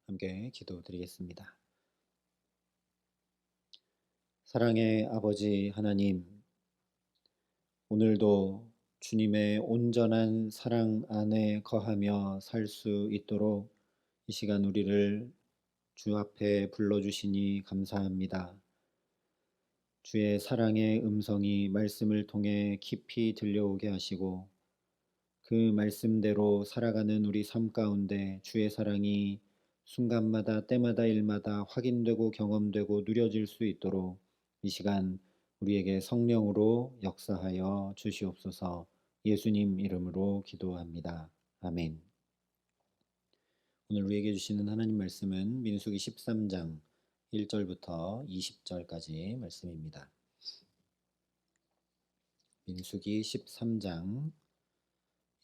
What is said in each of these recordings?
함께 기도드리겠습니다. 사랑의 아버지 하나님, 오늘도 주님의 온전한 사랑 안에 거하며 살 수 있도록 이 시간 우리를 주 앞에 불러주시니 감사합니다. 주의 사랑의 음성이 말씀을 통해 깊이 들려오게 하시고 그 말씀대로 살아가는 우리 삶 가운데 주의 사랑이 순간마다 때마다 일마다 확인되고 경험되고 누려질 수 있도록 이 시간 우리에게 성령으로 역사하여 주시옵소서. 예수님 이름으로 기도합니다. 아멘. 오늘 우리에게 주시는 하나님 말씀은 민수기 13장 1절부터 20절까지 말씀입니다. 민수기 13장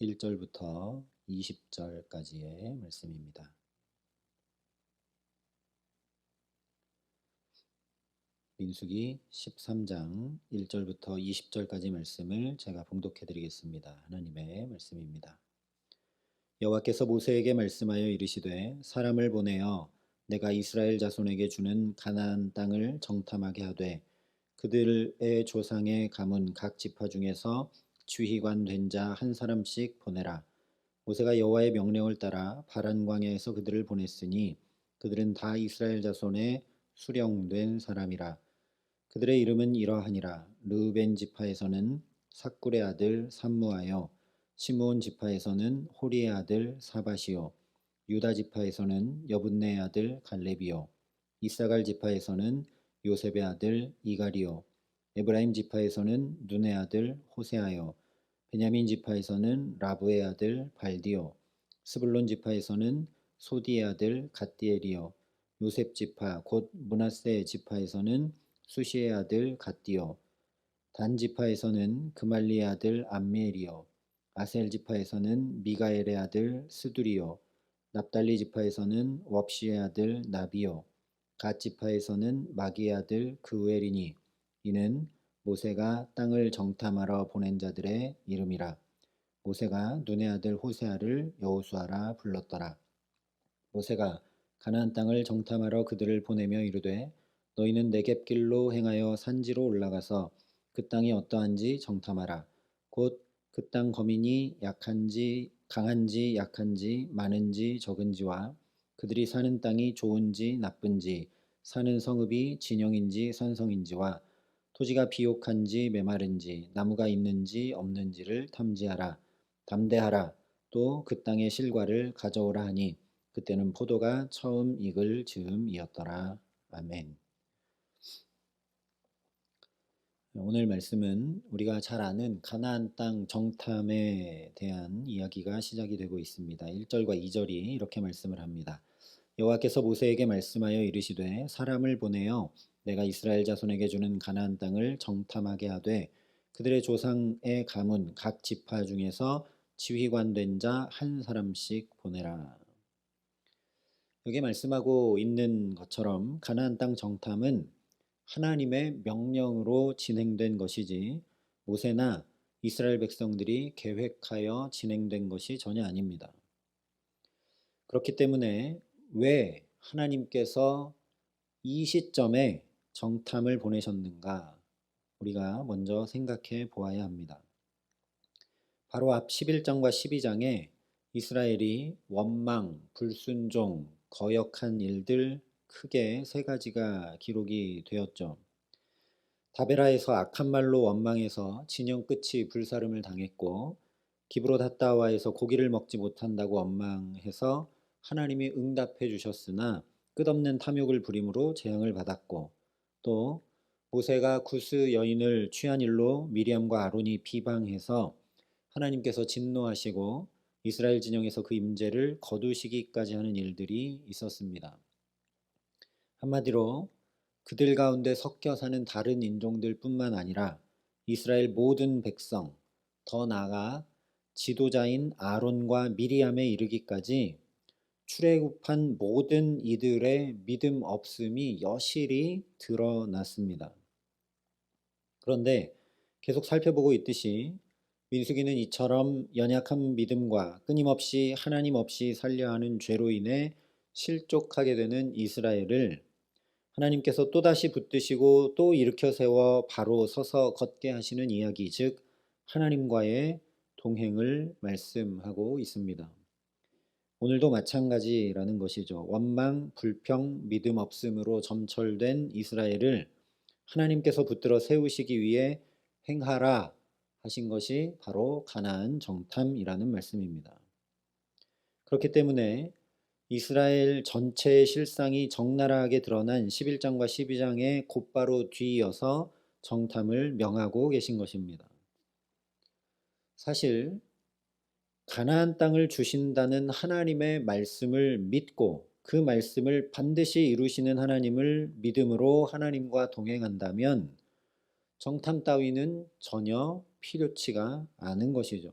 1절부터 20절까지의 말씀입니다. 민수기 13장 1절부터 20절까지 말씀을 제가 봉독해 드리겠습니다. 하나님의 말씀입니다. 여호와께서 모세에게 말씀하여 이르시되 사람을 보내어 내가 이스라엘 자손에게 주는 가나안 땅을 정탐하게 하되 그들의 조상의 가문 각 지파 중에서 지휘관 된 자 한 사람씩 보내라. 모세가 여호와의 명령을 따라 바란 광야에서 그들을 보냈으니 그들은 다 이스라엘 자손의 수령된 사람이라. 그들의 이름은 이러하니라. 르우벤 지파에서는 삭굴의 아들 삼무하여, 시므온 지파에서는 호리의 아들 사바시요, 유다 지파에서는 여분네의 아들 갈렙이요, 이사갈 지파에서는 요셉의 아들 이갈이요, 에브라임 지파에서는 눈의 아들 호세아요, 베냐민 지파에서는 라브의 아들 발디요, 스불론 지파에서는 소디의 아들 갓디엘이요, 요셉 지파 곧 므낫세 지파에서는 수시의 아들 갓디요, 단 지파에서는 그말리의 아들 암미엘이요, 아셀 지파에서는 미가엘의 아들 스두리요, 납달리 지파에서는 웁시의 아들 나비요, 갓 지파에서는 마기의 아들 그우엘이니 이는 모세가 땅을 정탐하러 보낸 자들의 이름이라. 모세가 눈의 아들 호세아를 여호수아라 불렀더라. 모세가 가나안 땅을 정탐하러 그들을 보내며 이르되 너희는 네겝길로 행하여 산지로 올라가서 그 땅이 어떠한지 정탐하라. 곧 그 땅 거민이 약한지 강한지 약한지 많은지 적은지와 그들이 사는 땅이 좋은지 나쁜지 사는 성읍이 진영인지 산성인지와 토지가 비옥한지 메마른지 나무가 있는지 없는지를 탐지하라. 담대하라. 또 그 땅의 실과를 가져오라 하니 그때는 포도가 처음 익을 즈음이었더라. 아멘. 오늘 말씀은 우리가 잘 아는 가나안 땅 정탐에 대한 이야기가 시작이 되고 있습니다. 1절과 2절이 이렇게 말씀을 합니다. 여호와께서 모세에게 말씀하여 이르시되 사람을 보내어 내가 이스라엘 자손에게 주는 가나안 땅을 정탐하게 하되 그들의 조상의 가문 각 지파 중에서 지휘관 된 자 한 사람씩 보내라. 여기 말씀하고 있는 것처럼 가나안 땅 정탐은 하나님의 명령으로 진행된 것이지 모세나 이스라엘 백성들이 계획하여 진행된 것이 전혀 아닙니다. 그렇기 때문에 왜 하나님께서 이 시점에 정탐을 보내셨는가 우리가 먼저 생각해 보아야 합니다. 바로 앞 11장과 12장에 이스라엘이 원망, 불순종, 거역한 일들 크게 세 가지가 기록이 되었죠. 다베라에서 악한 말로 원망해서 진영 끝이 불사름을 당했고 기브롯 핫다와에서 고기를 먹지 못한다고 원망해서 하나님이 응답해 주셨으나 끝없는 탐욕을 부림으로 재앙을 받았고 또 모세가 구스 여인을 취한 일로 미리암과 아론이 비방해서 하나님께서 진노하시고 이스라엘 진영에서 그 임재를 거두시기까지 하는 일들이 있었습니다. 한마디로 그들 가운데 섞여 사는 다른 인종들 뿐만 아니라 이스라엘 모든 백성, 더 나아가 지도자인 아론과 미리암에 이르기까지 출애굽한 모든 이들의 믿음 없음이 여실히 드러났습니다. 그런데 계속 살펴보고 있듯이 민수기는 이처럼 연약한 믿음과 끊임없이 하나님 없이 살려 하는 죄로 인해 실족하게 되는 이스라엘을 하나님께서 또다시 붙드시고 또 일으켜 세워 바로 서서 걷게 하시는 이야기, 즉 하나님과의 동행을 말씀하고 있습니다. 오늘도 마찬가지라는 것이죠. 원망, 불평, 믿음 없음으로 점철된 이스라엘을 하나님께서 붙들어 세우시기 위해 행하라 하신 것이 바로 가나안 정탐이라는 말씀입니다. 그렇기 때문에 이스라엘 전체의 실상이 적나라하게 드러난 11장과 12장의 곧바로 뒤이어서 정탐을 명하고 계신 것입니다. 사실 가나안 땅을 주신다는 하나님의 말씀을 믿고 그 말씀을 반드시 이루시는 하나님을 믿음으로 하나님과 동행한다면 정탐 따위는 전혀 필요치가 않은 것이죠.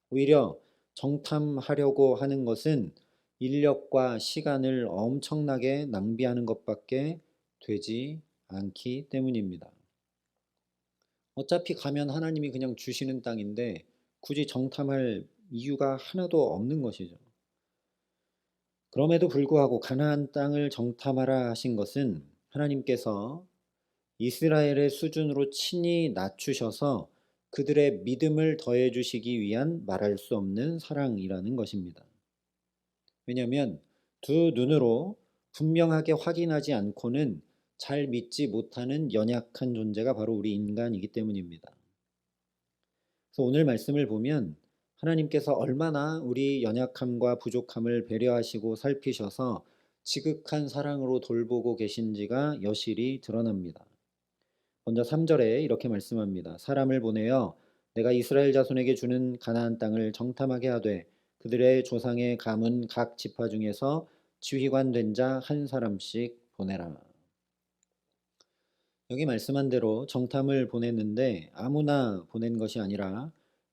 오히려 정탐하려고 하는 것은 인력과 시간을 엄청나게 낭비하는 것밖에 되지 않기 때문입니다. 어차피 가면 하나님이 그냥 주시는 땅인데 굳이 정탐할 이유가 하나도 없는 것이죠. 그럼에도 불구하고 가나안 땅을 정탐하라 하신 것은 하나님께서 이스라엘의 수준으로 친히 낮추셔서 그들의 믿음을 더해 주시기 위한 말할 수 없는 사랑이라는 것입니다. 왜냐하면 두 눈으로 분명하게 확인하지 않고는 잘 믿지 못하는 연약한 존재가 바로 우리 인간이기 때문입니다. 그래서 오늘 말씀을 보면 하나님께서 얼마나 우리 연약함과 부족함을 배려하시고 살피셔서 지극한 사랑으로 돌보고 계신지가 여실히 드러납니다. 먼저 3절에 이렇게 말씀합니다. 사람을 보내어 내가 이스라엘 자손에게 주는 가나안 땅을 정탐하게 하되 그들의 조상의 가문 각 지파 중에서 지휘관 된 자 한 사람씩 보내라. 여기 말씀한 대로 정탐을 보냈는데 아무나 보낸 것이 아니라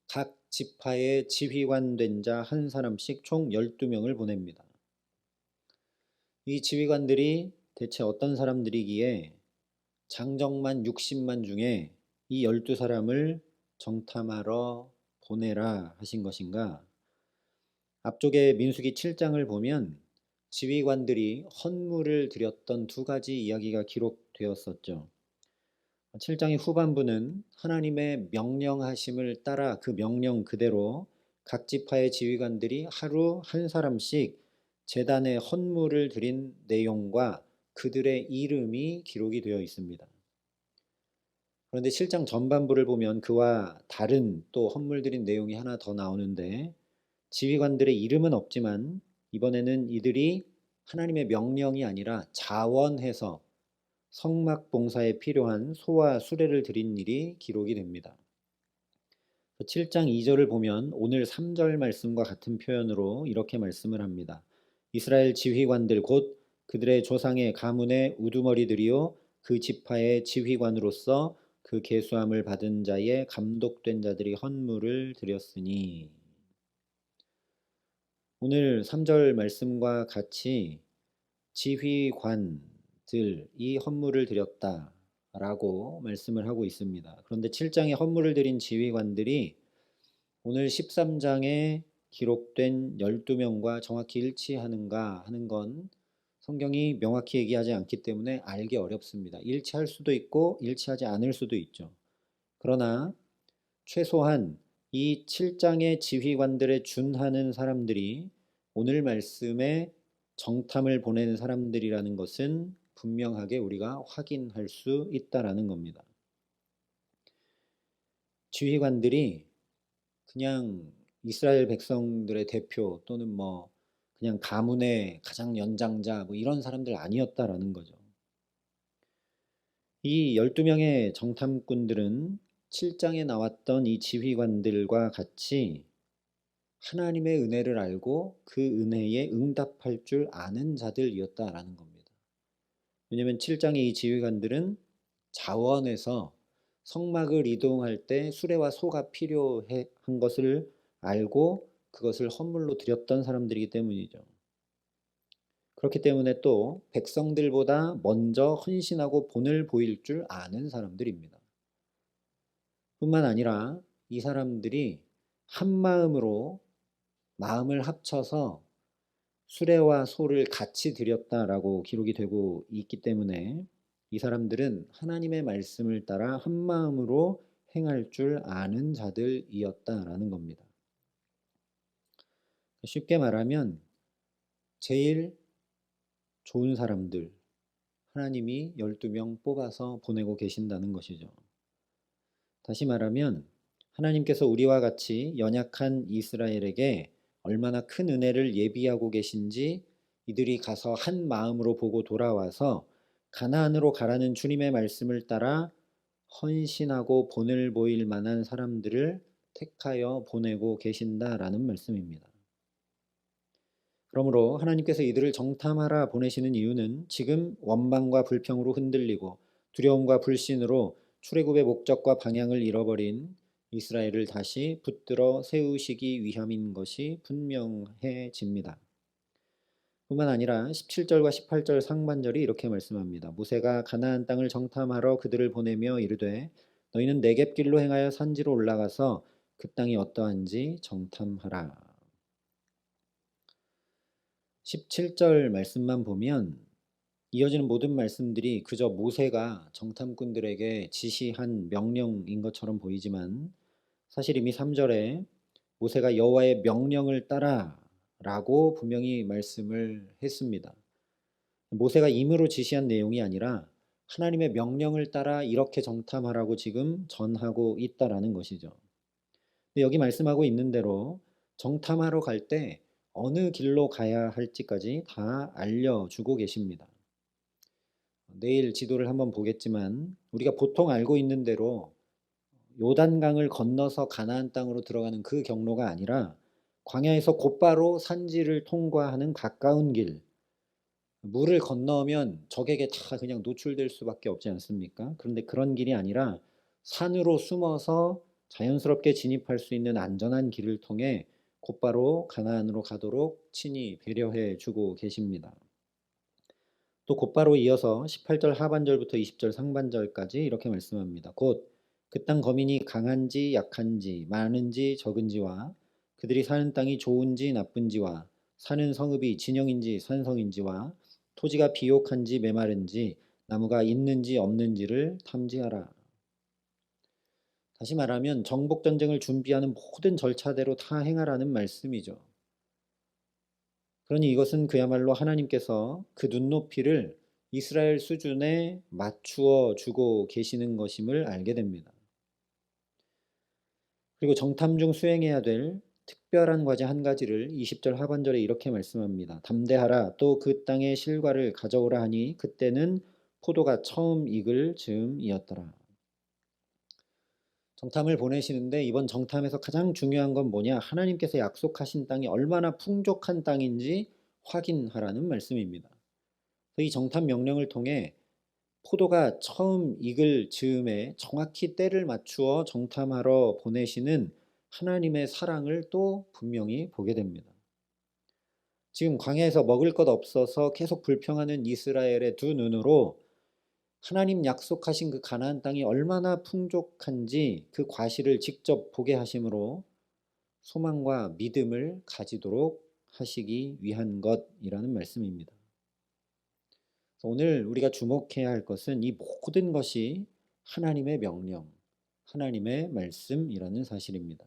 각 지파의 지휘관 된 자 한 사람씩 총 12명을 보냅니다. 이 지휘관들이 대체 어떤 사람들이기에 장정만 60만 중에 이 12사람을 정탐하러 보내라 하신 것인가? 앞쪽에 민수기 7장을 보면 지휘관들이 헌물을 드렸던 두 가지 이야기가 기록되었었죠. 7장의 후반부는 하나님의 명령하심을 따라 그 명령 그대로 각 지파의 지휘관들이 하루 한 사람씩 제단에 헌물을 드린 내용과 그들의 이름이 기록이 되어 있습니다. 그런데 7장 전반부를 보면 그와 다른 또 헌물 드린 내용이 하나 더 나오는데 지휘관들의 이름은 없지만 이번에는 이들이 하나님의 명령이 아니라 자원해서 성막 봉사에 필요한 소와 수레를 드린 일이 기록이 됩니다. 7장 2절을 보면 오늘 3절 말씀과 같은 표현으로 이렇게 말씀을 합니다. 이스라엘 지휘관들 곧 그들의 조상의 가문의 우두머리들이요 그 지파의 지휘관으로서 그 계수함을 받은 자의 감독된 자들이 헌물을 드렸으니. 오늘 3절 말씀과 같이 지휘관들이 헌물을 드렸다라고 말씀을 하고 있습니다. 그런데 7장에 헌물을 드린 지휘관들이 오늘 13장에 기록된 12명과 정확히 일치하는가 하는 건 성경이 명확히 얘기하지 않기 때문에 알기 어렵습니다. 일치할 수도 있고 일치하지 않을 수도 있죠. 그러나 최소한 이 7장의 지휘관들에 준하는 사람들이 오늘 말씀에 정탐을 보내는 사람들이라는 것은 분명하게 우리가 확인할 수 있다라는 겁니다. 지휘관들이 그냥 이스라엘 백성들의 대표 또는 그냥 가문의 가장 연장자 이런 사람들 아니었다라는 거죠. 이 12명의 정탐꾼들은 7장에 나왔던 이 지휘관들과 같이 하나님의 은혜를 알고 그 은혜에 응답할 줄 아는 자들이었다라는 겁니다. 왜냐하면 7장의 이 지휘관들은 자원해서 성막을 이동할 때 수레와 소가 필요한 것을 알고 그것을 헌물로 드렸던 사람들이기 때문이죠. 그렇기 때문에 또 백성들보다 먼저 헌신하고 본을 보일 줄 아는 사람들입니다. 뿐만 아니라 이 사람들이 한 마음으로 마음을 합쳐서 수레와 소를 같이 드렸다라고 기록이 되고 있기 때문에 이 사람들은 하나님의 말씀을 따라 한 마음으로 행할 줄 아는 자들이었다라는 겁니다. 쉽게 말하면 제일 좋은 사람들, 하나님이 12명 뽑아서 보내고 계신다는 것이죠. 다시 말하면 하나님께서 우리와 같이 연약한 이스라엘에게 얼마나 큰 은혜를 예비하고 계신지 이들이 가서 한 마음으로 보고 돌아와서 가나안으로 가라는 주님의 말씀을 따라 헌신하고 본을 보일 만한 사람들을 택하여 보내고 계신다라는 말씀입니다. 그러므로 하나님께서 이들을 정탐하라 보내시는 이유는 지금 원망과 불평으로 흔들리고 두려움과 불신으로 출애굽의 목적과 방향을 잃어버린 이스라엘을 다시 붙들어 세우시기 위함인 것이 분명해집니다. 뿐만 아니라 17절과 18절 상반절이 이렇게 말씀합니다. 모세가 가나안 땅을 정탐하러 그들을 보내며 이르되 너희는 네겝길로 행하여 산지로 올라가서 그 땅이 어떠한지 정탐하라. 17절 말씀만 보면 이어지는 모든 말씀들이 그저 모세가 정탐꾼들에게 지시한 명령인 것처럼 보이지만 사실 이미 3절에 모세가 여호와의 명령을 따라 라고 분명히 말씀을 했습니다. 모세가 임의로 지시한 내용이 아니라 하나님의 명령을 따라 이렇게 정탐하라고 지금 전하고 있다라는 것이죠. 여기 말씀하고 있는 대로 정탐하러 갈 때 어느 길로 가야 할지까지 다 알려주고 계십니다. 내일 지도를 한번 보겠지만 우리가 보통 알고 있는 대로 요단강을 건너서 가나안 땅으로 들어가는 그 경로가 아니라 광야에서 곧바로 산지를 통과하는 가까운 길, 물을 건너면 적에게 다 그냥 노출될 수밖에 없지 않습니까? 그런데 그런 길이 아니라 산으로 숨어서 자연스럽게 진입할 수 있는 안전한 길을 통해 곧바로 가나안으로 가도록 친히 배려해 주고 계십니다. 또 곧바로 이어서 18절 하반절부터 20절 상반절까지 이렇게 말씀합니다. 곧 그 땅 거민이 강한지 약한지 많은지 적은지와 그들이 사는 땅이 좋은지 나쁜지와 사는 성읍이 진영인지 산성인지와 토지가 비옥한지 메마른지 나무가 있는지 없는지를 탐지하라. 다시 말하면 정복 전쟁을 준비하는 모든 절차대로 다 행하라는 말씀이죠. 그러니 이것은 그야말로 하나님께서 그 눈높이를 이스라엘 수준에 맞추어 주고 계시는 것임을 알게 됩니다. 그리고 정탐 중 수행해야 될 특별한 과제 한 가지를 20절 하반절에 이렇게 말씀합니다. 담대하라 또 그 땅의 실과를 가져오라 하니 그때는 포도가 처음 익을 즈음이었더라. 정탐을 보내시는데 이번 정탐에서 가장 중요한 건 뭐냐? 하나님께서 약속하신 땅이 얼마나 풍족한 땅인지 확인하라는 말씀입니다. 이 정탐 명령을 통해 포도가 처음 익을 즈음에 정확히 때를 맞추어 정탐하러 보내시는 하나님의 사랑을 또 분명히 보게 됩니다. 지금 광야에서 먹을 것 없어서 계속 불평하는 이스라엘의 두 눈으로 하나님 약속하신 그 가나안 땅이 얼마나 풍족한지 그 과실을 직접 보게 하심으로 소망과 믿음을 가지도록 하시기 위한 것이라는 말씀입니다. 오늘 우리가 주목해야 할 것은 이 모든 것이 하나님의 명령, 하나님의 말씀이라는 사실입니다.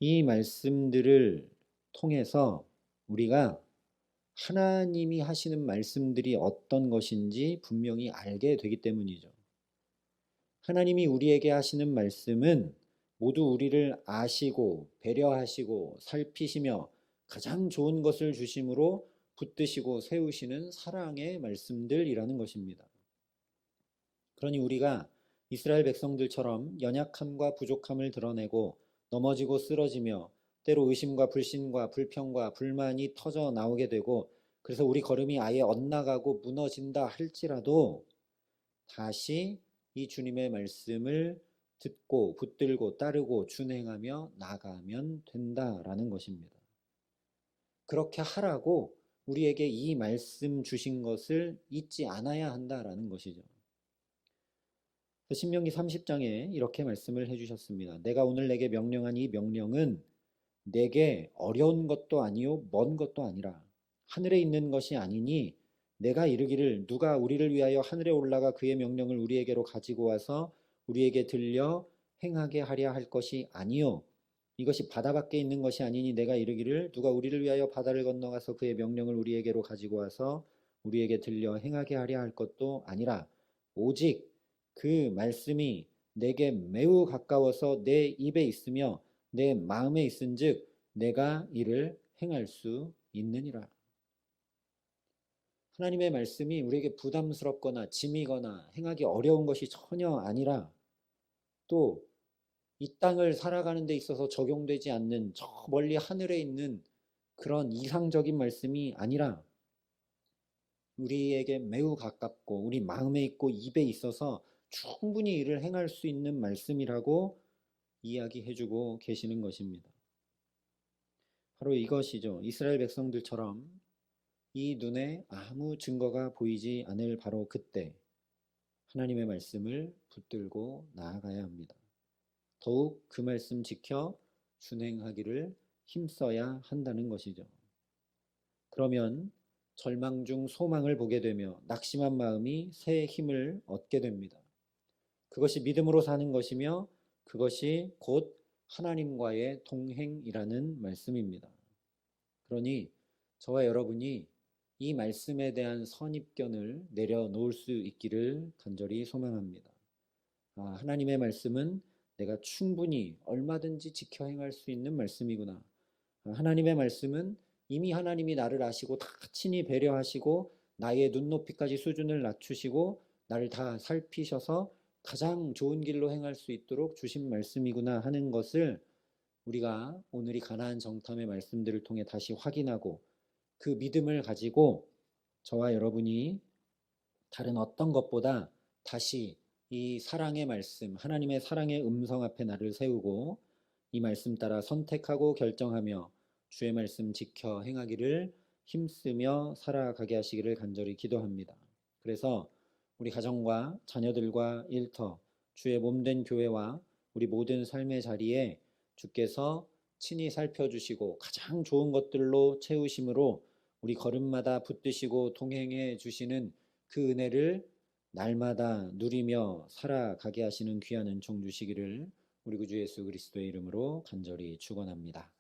이 말씀들을 통해서 우리가 하나님이 하시는 말씀들이 어떤 것인지 분명히 알게 되기 때문이죠. 하나님이 우리에게 하시는 말씀은 모두 우리를 아시고 배려하시고 살피시며 가장 좋은 것을 주심으로 붙드시고 세우시는 사랑의 말씀들이라는 것입니다. 그러니 우리가 이스라엘 백성들처럼 연약함과 부족함을 드러내고 넘어지고 쓰러지며 때로 의심과 불신과 불평과 불만이 터져 나오게 되고 그래서 우리 걸음이 아예 엇나가고 무너진다 할지라도 다시 이 주님의 말씀을 듣고 붙들고 따르고 준행하며 나가면 된다라는 것입니다. 그렇게 하라고 우리에게 이 말씀 주신 것을 잊지 않아야 한다라는 것이죠. 신명기 30장에 이렇게 말씀을 해주셨습니다. 내가 오늘 내게 명령한 이 명령은 내게 어려운 것도 아니요 먼 것도 아니라 하늘에 있는 것이 아니니 내가 이르기를 누가 우리를 위하여 하늘에 올라가 그의 명령을 우리에게로 가지고 와서 우리에게 들려 행하게 하려 할 것이 아니요 이것이 바다 밖에 있는 것이 아니니 내가 이르기를 누가 우리를 위하여 바다를 건너가서 그의 명령을 우리에게로 가지고 와서 우리에게 들려 행하게 하려 할 것도 아니라 오직 그 말씀이 내게 매우 가까워서 내 입에 있으며 내 마음에 있은즉 내가 이를 행할 수 있느니라. 하나님의 말씀이 우리에게 부담스럽거나 짐이거나 행하기 어려운 것이 전혀 아니라 또 이 땅을 살아가는 데 있어서 적용되지 않는 저 멀리 하늘에 있는 그런 이상적인 말씀이 아니라 우리에게 매우 가깝고 우리 마음에 있고 입에 있어서 충분히 이를 행할 수 있는 말씀이라고 이야기해주고 계시는 것입니다. 바로 이것이죠. 이스라엘 백성들처럼 이 눈에 아무 증거가 보이지 않을 바로 그때 하나님의 말씀을 붙들고 나아가야 합니다. 더욱 그 말씀 지켜 준행하기를 힘써야 한다는 것이죠. 그러면 절망 중 소망을 보게 되며 낙심한 마음이 새 힘을 얻게 됩니다. 그것이 믿음으로 사는 것이며 그것이 곧 하나님과의 동행이라는 말씀입니다. 그러니 저와 여러분이 이 말씀에 대한 선입견을 내려놓을 수 있기를 간절히 소망합니다. 하나님의 말씀은 내가 충분히 얼마든지 지켜 행할 수 있는 말씀이구나. 하나님의 말씀은 이미 하나님이 나를 아시고 다 친히 배려하시고 나의 눈높이까지 수준을 낮추시고 나를 다 살피셔서 가장 좋은 길로 행할 수 있도록 주신 말씀이구나 하는 것을 우리가 오늘 이 가나안 정탐의 말씀들을 통해 다시 확인하고 그 믿음을 가지고 저와 여러분이 다른 어떤 것보다 다시 이 사랑의 말씀, 하나님의 사랑의 음성 앞에 나를 세우고 이 말씀 따라 선택하고 결정하며 주의 말씀 지켜 행하기를 힘쓰며 살아가게 하시기를 간절히 기도합니다. 그래서 우리 가정과 자녀들과 일터, 주의 몸된 교회와 우리 모든 삶의 자리에 주께서 친히 살펴주시고 가장 좋은 것들로 채우심으로 우리 걸음마다 붙드시고 동행해 주시는 그 은혜를 날마다 누리며 살아가게 하시는 귀한 은총 주시기를 우리 구주 예수 그리스도의 이름으로 간절히 축원합니다.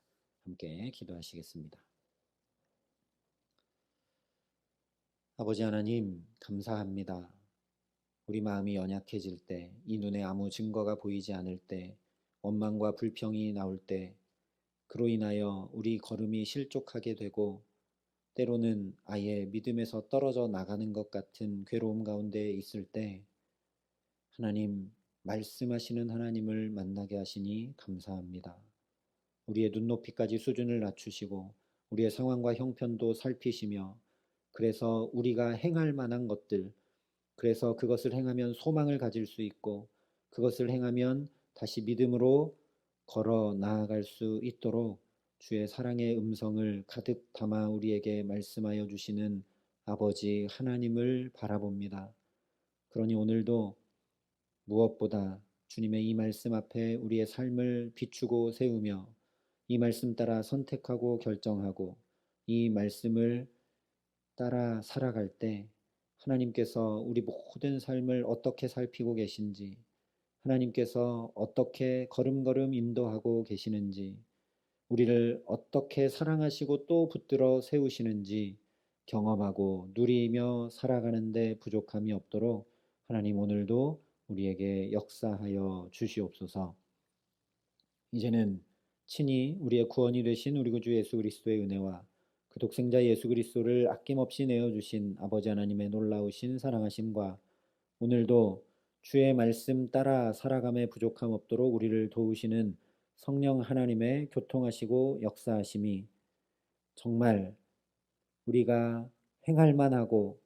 함께 기도하시겠습니다. 아버지 하나님 감사합니다. 우리 마음이 연약해질 때, 이 눈에 아무 증거가 보이지 않을 때, 원망과 불평이 나올 때, 그로 인하여 우리 걸음이 실족하게 되고 때로는 아예 믿음에서 떨어져 나가는 것 같은 괴로움 가운데 있을 때 하나님 말씀하시는 하나님을 만나게 하시니 감사합니다. 우리의 눈높이까지 수준을 낮추시고 우리의 상황과 형편도 살피시며 그래서 우리가 행할 만한 것들, 그래서 그것을 행하면 소망을 가질 수 있고 그것을 행하면 다시 믿음으로 걸어 나아갈 수 있도록 주의 사랑의 음성을 가득 담아 우리에게 말씀하여 주시는 아버지 하나님을 바라봅니다. 그러니 오늘도 무엇보다 주님의 이 말씀 앞에 우리의 삶을 비추고 세우며 이 말씀 따라 선택하고 결정하고 이 말씀을 따라 살아갈 때 하나님께서 우리 모든 삶을 어떻게 살피고 계신지, 하나님께서 어떻게 걸음걸음 인도하고 계시는지, 우리를 어떻게 사랑하시고 또 붙들어 세우시는지 경험하고 누리며 살아가는데 부족함이 없도록 하나님 오늘도 우리에게 역사하여 주시옵소서. 이제는 친히 우리의 구원이 되신 우리 구주 예수 그리스도의 은혜와 그 독생자 예수 그리스도를 아낌없이 내어주신 아버지 하나님의 놀라우신 사랑하심과 오늘도 주의 말씀 따라 살아감에 부족함 없도록 우리를 도우시는 성령 하나님의 교통하시고 역사하심이 정말 우리가 행할 만하고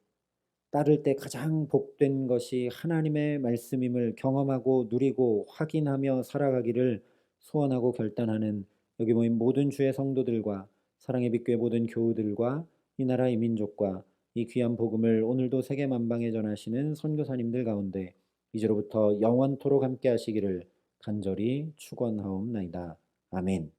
따를 때 가장 복된 것이 하나님의 말씀임을 경험하고 누리고 확인하며 살아가기를 소원하고 결단하는 여기 모인 모든 주의 성도들과 사랑의 빛교회 모든 교우들과 이 나라 이 민족과 이 귀한 복음을 오늘도 세계 만방에 전하시는 선교사님들 가운데 이제로부터 영원토록 함께 하시기를 간절히 축원하옵나이다. 아멘.